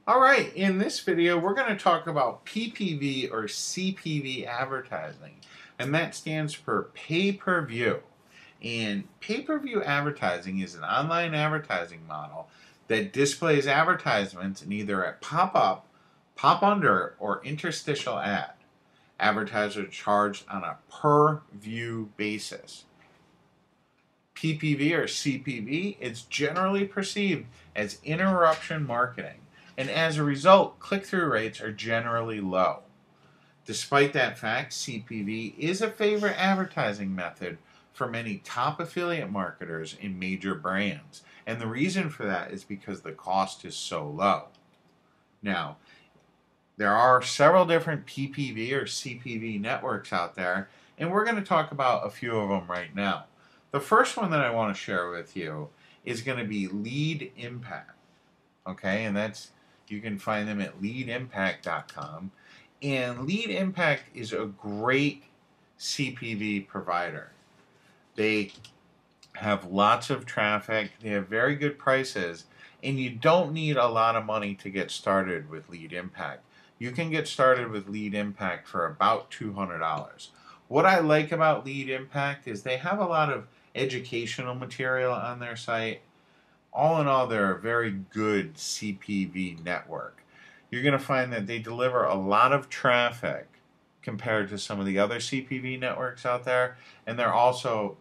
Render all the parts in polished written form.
Alright, in this video we're going to talk about PPV or CPV advertising, and that stands for pay-per-view. And pay-per-view advertising is an online advertising model that displays advertisements in either a pop-up, pop-under, or interstitial ad. Advertisers are charged on a per-view basis. PPV or CPV is generally perceived as interruption marketing, and as a result, click-through rates are generally low. Despite that fact, CPV is a favorite advertising method for many top affiliate marketers in major brands, and the reason for that is because the cost is so low. Now, there are several different PPV or CPV networks out there, and we're going to talk about a few of them right now. The first one that I want to share with you is going to be Lead Impact. Okay, and you can find them at leadimpact.com. And Lead Impact is a great CPV provider. They have lots of traffic, they have very good prices, and you don't need a lot of money to get started with Lead Impact. You can get started with Lead Impact for about $200. What I like about Lead Impact is they have a lot of educational material on their site. All in all, they're a very good CPV network. You're going to find that they deliver a lot of traffic compared to some of the other CPV networks out there, and they're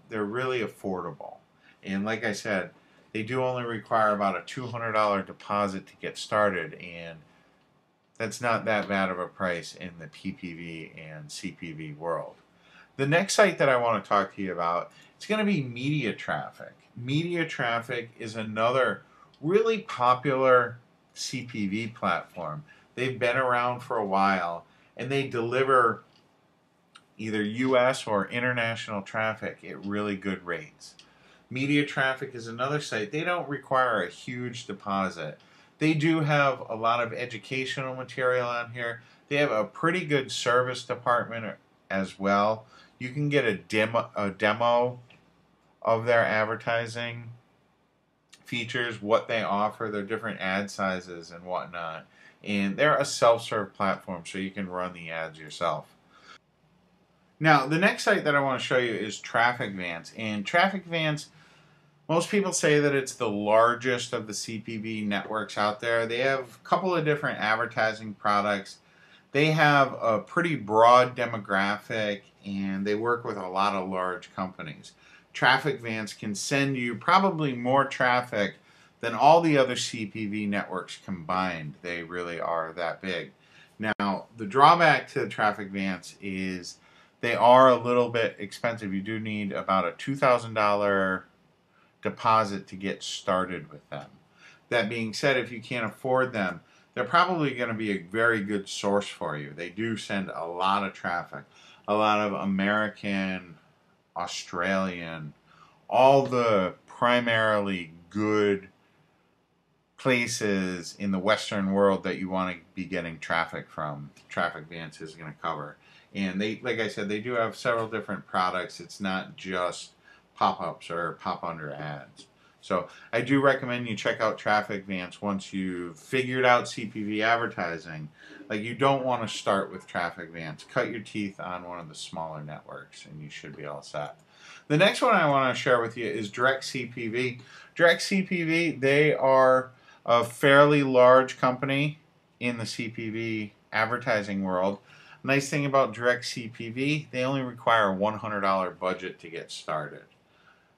really affordable. And like I said, they do only require about a $200 deposit to get started, and that's not that bad of a price in the PPV and CPV world. The next site that I want to talk to you about, it's going to be Media Traffic. Media Traffic is another really popular CPV platform. They've been around for a while, and they deliver either US or international traffic at really good rates. Media Traffic is another site. They don't require a huge deposit. They do have a lot of educational material on here. They have a pretty good service department as well. You can get a demo of their advertising features, what they offer, their different ad sizes and whatnot. And they're a self-serve platform, so you can run the ads yourself. Now, the next site that I want to show you is TrafficVance. And TrafficVance, most people say that it's the largest of the CPV networks out there. They have a couple of different advertising products. They have a pretty broad demographic, and they work with a lot of large companies. TrafficVance can send you probably more traffic than all the other CPV networks combined. They really are that big. Now, the drawback to TrafficVance is they are a little bit expensive. You do need about a $2,000 deposit to get started with them. That being said, if you can't afford them, they're probably going to be a very good source for you. They do send a lot of traffic, a lot of American, Australian, all the primarily good places in the Western world that you want to be getting traffic from. TrafficVance is going to cover. And they, like I said, they do have several different products. It's not just pop-ups or pop-under ads. So I do recommend you check out TrafficVance once you've figured out CPV advertising. Like, you don't want to start with TrafficVance. Cut your teeth on one of the smaller networks and you should be all set. The next one I want to share with you is DirectCPV. DirectCPV, they are a fairly large company in the CPV advertising world. Nice thing about DirectCPV, they only require a $100 budget to get started.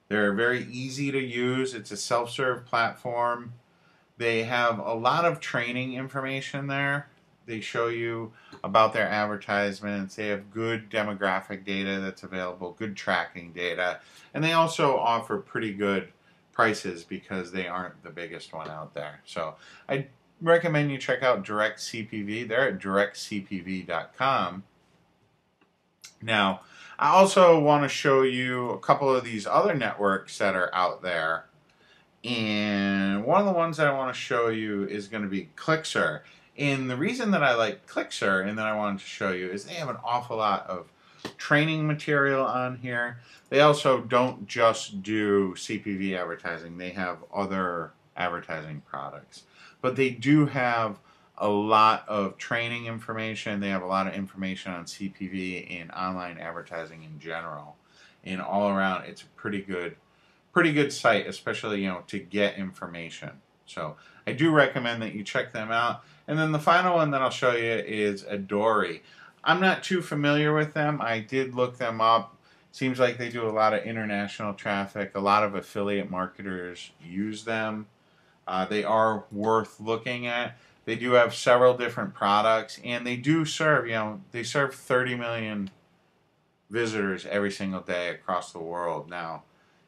They're very easy to use. It's a self-serve platform. They have a lot of training information there. They show you about their advertisements. They have good demographic data that's available, good tracking data. And they also offer pretty good prices because they aren't the biggest one out there. So I recommend you check out DirectCPV. They're at directcpv.com. Now, I also want to show you a couple of these other networks that are out there. And one of the ones that I want to show you is going to be Clickster. And the reason that I like Clickster and that I wanted to show you is they have an awful lot of training material on here. They also don't just do CPV advertising. They have other advertising products. But they do have a lot of training information. They have a lot of information on CPV and online advertising in general. And all around, it's a pretty good site, especially, to get information. So I do recommend that you check them out. And then the final one that I'll show you is Adori. I'm not too familiar with them. I did look them up. Seems like they do a lot of international traffic. A lot of affiliate marketers use them. They are worth looking at. They do have several different products, and they do serve, they serve 30 million visitors every single day across the world. Now,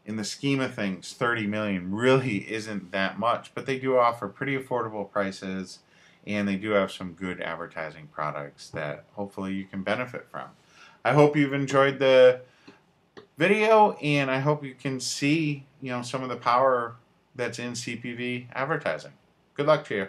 in the scheme of things, 30 million really isn't that much, but they do offer pretty affordable prices, and they do have some good advertising products that hopefully you can benefit from. I hope you've enjoyed the video, and I hope you can see, some of the power that's in CPV advertising. Good luck to you.